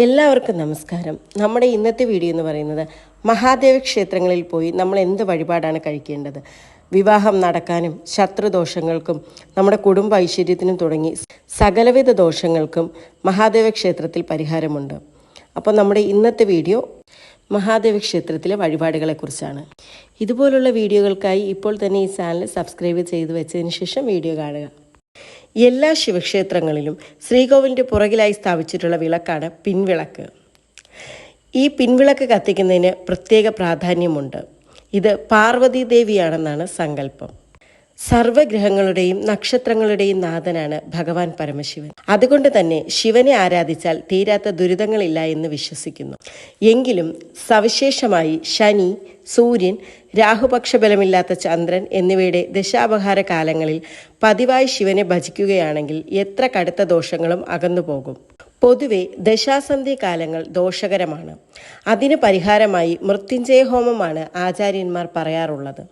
എല്ലാവർക്കും നമസ്കാരം. നമ്മുടെ ഇന്നത്തെ വീഡിയോ എന്ന് പറയുന്നത് മഹാദേവ ക്ഷേത്രങ്ങളിൽ പോയി നമ്മൾ എന്ത് വഴിപാടാണ് കഴിക്കേണ്ടത്, വിവാഹം നടക്കാനും ശത്രുദോഷങ്ങൾക്കും നമ്മുടെ കുടുംബ ഐശ്വര്യത്തിനും തുടങ്ങി സകലവിധ ദോഷങ്ങൾക്കും മഹാദേവ ക്ഷേത്രത്തിൽ പരിഹാരമുണ്ട്. അപ്പോൾ നമ്മുടെ ഇന്നത്തെ വീഡിയോ മഹാദേവ ക്ഷേത്രത്തിലെ വഴിപാടുകളെക്കുറിച്ചാണ്. ഇതുപോലുള്ള വീഡിയോകൾക്കായി ഇപ്പോൾ തന്നെ ഈ ചാനൽ സബ്സ്ക്രൈബ് ചെയ്തു വെച്ചതിന് ശേഷം വീഡിയോ കാണുക. എല്ലാ ശിവക്ഷേത്രങ്ങളിലും ശ്രീകോവിലിൻ്റെ പുറകിലായി സ്ഥാപിച്ചിട്ടുള്ള വിളക്കാണ് പിൻവിളക്ക്. ഈ പിൻവിളക്ക് കത്തിക്കുന്നതിന് പ്രത്യേക പ്രാധാന്യമുണ്ട്. ഇത് പാർവതി ദേവിയാണെന്നാണ് സങ്കല്പം. സർവഗ്രഹങ്ങളുടെയും നക്ഷത്രങ്ങളുടെയും നാഥനാണ് ഭഗവാൻ പരമശിവൻ. അതുകൊണ്ട് തന്നെ ശിവനെ ആരാധിച്ചാൽ തീരാത്ത ദുരിതങ്ങളില്ല എന്ന് വിശ്വസിക്കുന്നു. എങ്കിലും സവിശേഷമായി ശനി, സൂര്യൻ, രാഹുപക്ഷ ബലമില്ലാത്ത ചന്ദ്രൻ എന്നിവയുടെ ദശാപഹാര കാലങ്ങളിൽ പതിവായി ശിവനെ ഭജിക്കുകയാണെങ്കിൽ എത്ര കടുത്ത ദോഷങ്ങളും അകന്നുപോകും. പൊതുവെ ദശാസന്ധി കാലങ്ങൾ ദോഷകരമാണ്. അതിന് പരിഹാരമായി മൃത്യുഞ്ജയ ഹോമമാണ് ആചാര്യന്മാർ പറയാറുള്ളത്.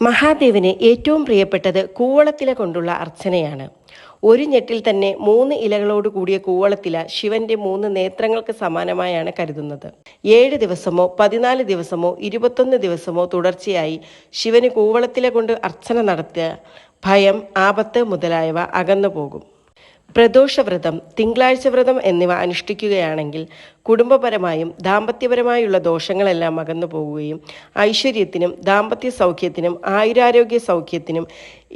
മഹാദേവന് ഏറ്റവും പ്രിയപ്പെട്ടത് കൂവളത്തില കൊണ്ടുള്ള അർച്ചനയാണ്. ഒരു ഞെട്ടിൽ തന്നെ 3 ഇലകളോട് കൂടിയ കൂവളത്തില ശിവന്റെ 3 നേത്രങ്ങൾക്ക് സമാനമായാണ് കരുതുന്നത്. 7 ദിവസമോ 14 ദിവസമോ 21 ദിവസമോ തുടർച്ചയായി ശിവന് കൂവളത്തില കൊണ്ട് അർച്ചന നടത്തിയ ഭയം, ആപത്ത് മുതലായവ അകന്നുപോകും. പ്രദോഷവ്രതം, തിങ്കളാഴ്ച വ്രതം എന്നിവ അനുഷ്ഠിക്കുകയാണെങ്കിൽ കുടുംബപരമായും ദാമ്പത്യപരമായുള്ള ദോഷങ്ങളെല്ലാം അകന്നു പോകുകയും ഐശ്വര്യത്തിനും ദാമ്പത്യ സൗഖ്യത്തിനും ആയുരാരോഗ്യ സൗഖ്യത്തിനും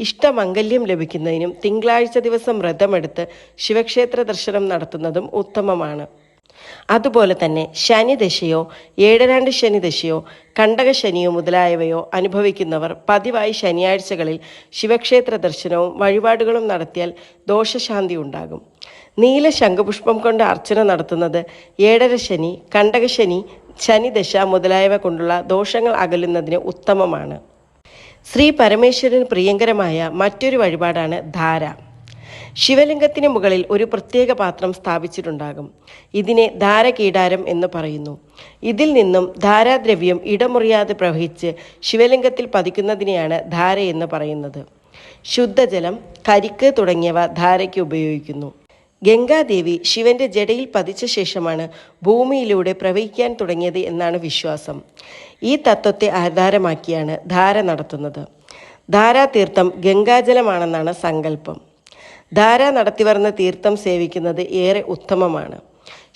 ഇഷ്ടമംഗല്യം ലഭിക്കുന്നതിനും തിങ്കളാഴ്ച ദിവസം വ്രതമെടുത്ത് ശിവക്ഷേത്ര ദർശനം നടത്തുന്നതും ഉത്തമമാണ്. അതുപോലെ തന്നെ ശനിദശയോ, ഏഴരാണ്ട് ശനിദശയോ, കണ്ടകശനിയോ മുതലായവയോ അനുഭവിക്കുന്നവർ പതിവായി ശനിയാഴ്ചകളിൽ ശിവക്ഷേത്ര ദർശനവും വഴിപാടുകളും നടത്തിയാൽ ദോഷശാന്തി ഉണ്ടാകും. നീല ശംഖുപുഷ്പം കൊണ്ട് അർച്ചന നടത്തുന്നത് ഏഴരശനി, കണ്ടകശനി, ശനിദശ മുതലായവ കൊണ്ടുള്ള ദോഷങ്ങൾ അകലുന്നതിന് ഉത്തമമാണ്. ശ്രീ പരമേശ്വരന് പ്രിയങ്കരമായ മറ്റൊരു വഴിപാടാണ് ധാര. ശിവലിംഗത്തിന് മുകളിൽ ഒരു പ്രത്യേക പാത്രം സ്ഥാപിച്ചിട്ടുണ്ടാകും. ഇതിനെ ധാരകീടാരം എന്ന് പറയുന്നു. ഇതിൽ നിന്നും ധാരാദ്രവ്യം ഇടമുറിയാതെ പ്രവഹിച്ച് ശിവലിംഗത്തിൽ പതിക്കുന്നതിനെയാണ് ധാര എന്ന് പറയുന്നത്. ശുദ്ധജലം, കരിക്ക് തുടങ്ങിയവ ധാരയ്ക്ക് ഉപയോഗിക്കുന്നു. ഗംഗാദേവി ശിവന്റെ ജടയിൽ പതിച്ച ശേഷമാണ് ഭൂമിയിലൂടെ പ്രവഹിക്കാൻ തുടങ്ങിയത് എന്നാണ് വിശ്വാസം. ഈ തത്വത്തെ ആധാരമാക്കിയാണ് ധാര നടത്തുന്നത്. ധാരാതീർത്ഥം ഗംഗാജലമാണെന്നാണ് സങ്കല്പം. ധാര നടത്തിവരുന്ന തീർത്ഥം സേവിക്കുന്നത് ഏറെ ഉത്തമമാണ്.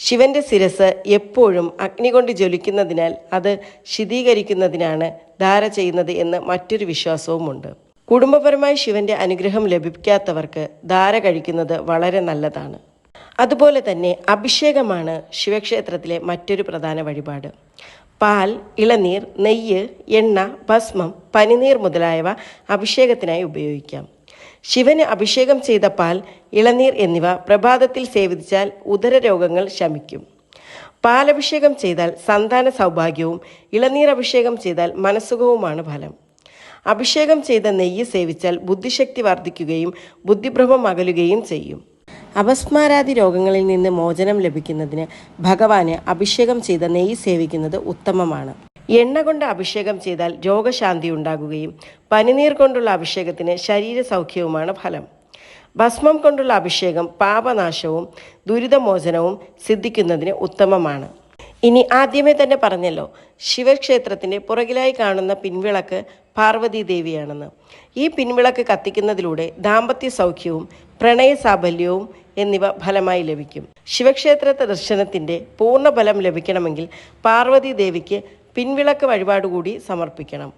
ശിവന്റെ ശിരസ് എപ്പോഴും അഗ്നി കൊണ്ട് ജ്വലിക്കുന്നതിനാൽ അത് ശീതീകരിക്കുന്നതിനാണ് ധാര ചെയ്യുന്നത് എന്ന് മറ്റൊരു വിശ്വാസവുമുണ്ട്. കുടുംബപരമായി ശിവന്റെ അനുഗ്രഹം ലഭിക്കാത്തവർക്ക് ധാര കഴിക്കുന്നത് വളരെ നല്ലതാണ്. അതുപോലെ തന്നെ അഭിഷേകമാണ് ശിവക്ഷേത്രത്തിലെ മറ്റൊരു പ്രധാന വഴിപാട്. പാൽ, ഇളനീർ, നെയ്യ്, എണ്ണ, ഭസ്മം, പനിനീർ മുതലായവ അഭിഷേകത്തിനായി ഉപയോഗിക്കാം. ശിവന് അഭിഷേകം ചെയ്ത പാൽ, ഇളനീർ എന്നിവ പ്രഭാതത്തിൽ സേവിച്ചാൽ ഉദരരോഗങ്ങൾ ശമിക്കും. പാലഭിഷേകം ചെയ്താൽ സന്താന സൗഭാഗ്യവും ഇളനീർ അഭിഷേകം ചെയ്താൽ മനസ്സുഖവുമാണ് ഫലം. അഭിഷേകം ചെയ്ത നെയ്യ് സേവിച്ചാൽ ബുദ്ധിശക്തി വർദ്ധിക്കുകയും ബുദ്ധിഭ്രമം അകലുകയും ചെയ്യും. അപസ്മാരാദി രോഗങ്ങളിൽ നിന്ന് മോചനം ലഭിക്കുന്നതിന് ഭഗവാന് അഭിഷേകം ചെയ്ത നെയ്യ് സേവിക്കുന്നത് ഉത്തമമാണ്. എണ്ണ കൊണ്ട് അഭിഷേകം ചെയ്താൽ രോഗശാന്തി ഉണ്ടാകുകയും പനിനീർ കൊണ്ടുള്ള അഭിഷേകത്തിന് ശരീര സൗഖ്യവുമാണ് ഫലം. ഭസ്മം കൊണ്ടുള്ള അഭിഷേകം പാപനാശവും ദുരിതമോചനവും സിദ്ധിക്കുന്നതിന് ഉത്തമമാണ്. ഇനി ആദ്യമേ തന്നെ പറഞ്ഞല്ലോ, ശിവക്ഷേത്രത്തിൻ്റെ പുറകിലായി കാണുന്ന പിൻവിളക്ക് പാർവതി ദേവിയാണെന്ന്. ഈ പിൻവിളക്ക് കത്തിക്കുന്നതിലൂടെ ദാമ്പത്യ സൗഖ്യവും പ്രണയ സാഫല്യവും എന്നിവ ഫലമായി ലഭിക്കും. ശിവക്ഷേത്ര ദർശനത്തിൻ്റെ പൂർണ്ണഫലം ലഭിക്കണമെങ്കിൽ പാർവതി ദേവിക്ക് പിൻവിളക്ക് വഴിപാട് കൂടി സമർപ്പിക്കണം.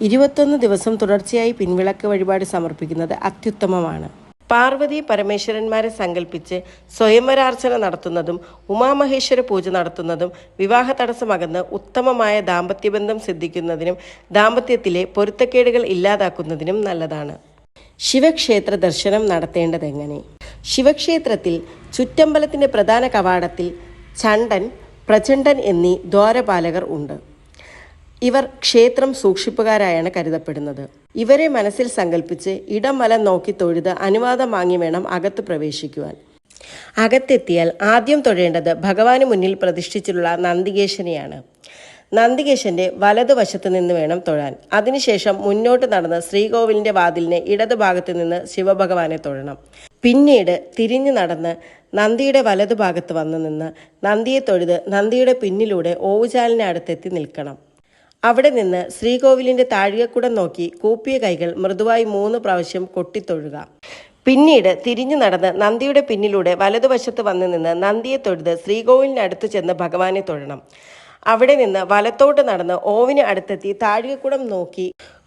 21 ദിവസം തുടർച്ചയായി പിൻവിളക്ക് വഴിപാട് സമർപ്പിക്കുന്നത് അത്യുത്തമമാണ്. പാർവതി പരമേശ്വരന്മാരെ സങ്കല്പിച്ച് സ്വയംവരാർച്ചന നടത്തുന്നതും ഉമാമഹേശ്വര പൂജ നടത്തുന്നതും വിവാഹ തടസ്സമകന്ന് ഉത്തമമായ ദാമ്പത്യബന്ധം സിദ്ധിക്കുന്നതിനും ദാമ്പത്യത്തിലെ പൊരുത്തക്കേടുകൾ ഇല്ലാതാക്കുന്നതിനും നല്ലതാണ്. ശിവക്ഷേത്ര ദർശനം നടത്തേണ്ടതെങ്ങനെ? ശിവക്ഷേത്രത്തിൽ ചുറ്റമ്പലത്തിൻ്റെ പ്രധാന കവാടത്തിൽ ചണ്ഡൻ, പ്രചണ്ഡൻ എന്നീ ദ്വാരപാലകർ ഉണ്ട്. ഇവർ ക്ഷേത്രം സൂക്ഷിപ്പുകാരായാണ് കരുതപ്പെടുന്നത്. ഇവരെ മനസ്സിൽ സങ്കല്പിച്ച് ഇടം വലം നോക്കി തൊഴുത് അനുവാദം വാങ്ങി വേണം അകത്ത് പ്രവേശിക്കുവാൻ. അകത്തെത്തിയാൽ ആദ്യം തൊഴേണ്ടത് ഭഗവാന് മുന്നിൽ പ്രതിഷ്ഠിച്ചിട്ടുള്ള നന്ദികേശനെയാണ്. നന്ദികേശന്റെ വലതുവശത്ത് നിന്ന് വേണം തൊഴാൻ. അതിനുശേഷം മുന്നോട്ട് നടന്ന് ശ്രീകോവിലിന്റെ വാതിലിന് ഇടതുഭാഗത്ത് നിന്ന് ശിവഭഗവാനെ തൊഴണം. പിന്നീട് തിരിഞ്ഞു നടന്ന് നന്ദിയുടെ വലതുഭാഗത്ത് വന്നു നിന്ന് നന്ദിയെ തൊഴുത് നന്ദിയുടെ പിന്നിലൂടെ ഓവുചാലിന് അടുത്തെത്തി നിൽക്കണം. അവിടെ നിന്ന് ശ്രീകോവിലിൻ്റെ താഴികക്കുടം നോക്കി കൂപ്പിയ കൈകൾ മൃദുവായി 3 പ്രാവശ്യം കൊട്ടിത്തൊഴുക. പിന്നീട് തിരിഞ്ഞു നടന്ന് നന്ദിയുടെ പിന്നിലൂടെ വലതുവശത്ത് വന്നു നിന്ന് നന്ദിയെ തൊഴുത് ശ്രീകോവിലിന് അടുത്ത് ചെന്ന് ഭഗവാനെ തൊഴണം. അവിടെ നിന്ന് വലത്തോട്ട് നടന്ന് ഓവിന് അടുത്തെത്തി താഴികക്കുടം നോക്കി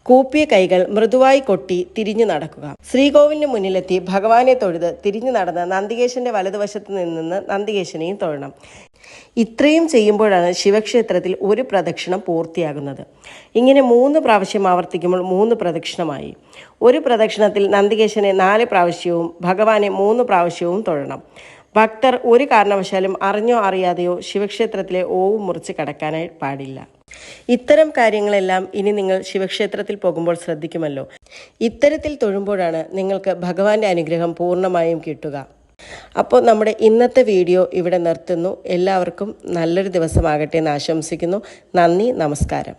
കൂപ്പിയ കൈകൾ മൃദുവായി കൊട്ടി തിരിഞ്ഞു നടക്കുക. ശ്രീകോവിലിന് മുന്നിലെത്തി ഭഗവാനെ തൊഴുത് തിരിഞ്ഞു നടന്ന് നന്ദികേശന്റെ വലതുവശത്ത് നിന്ന് നന്ദികേശനെയും തൊഴണം. ഇത്രയും ചെയ്യുമ്പോഴാണ് ശിവക്ഷേത്രത്തിൽ ഒരു പ്രദക്ഷിണം പൂർത്തിയാകുന്നത്. ഇങ്ങനെ 3 പ്രാവശ്യം ആവർത്തിക്കുമ്പോൾ 3 പ്രദക്ഷിണമായി. ഒരു പ്രദക്ഷിണത്തിൽ നന്ദികേശനെ 4 പ്രാവശ്യവും ഭഗവാനെ 3 പ്രാവശ്യവും തൊഴണം. ഭക്തർ ഒരു കാരണവശാലും അറിഞ്ഞോ അറിയാതെയോ ശിവക്ഷേത്രത്തിലെ ഓവ് മുറിച്ച് കടക്കാനായി പാടില്ല. ഇത്തരം കാര്യങ്ങളെല്ലാം ഇനി നിങ്ങൾ ശിവക്ഷേത്രത്തിൽ പോകുമ്പോൾ ശ്രദ്ധിക്കുമല്ലോ. ഇത്തരത്തിൽ തൊഴുമ്പോഴാണ് നിങ്ങൾക്ക് ഭഗവാന്റെ അനുഗ്രഹം പൂർണ്ണമായും കിട്ടുക. അപ്പോൾ നമ്മുടെ ഇന്നത്തെ വീഡിയോ ഇവിടെ നിർത്തുന്നു. എല്ലാവർക്കും നല്ലൊരു ദിവസമാകട്ടെ എന്ന് ആശംസിക്കുന്നു. നന്ദി, നമസ്കാരം.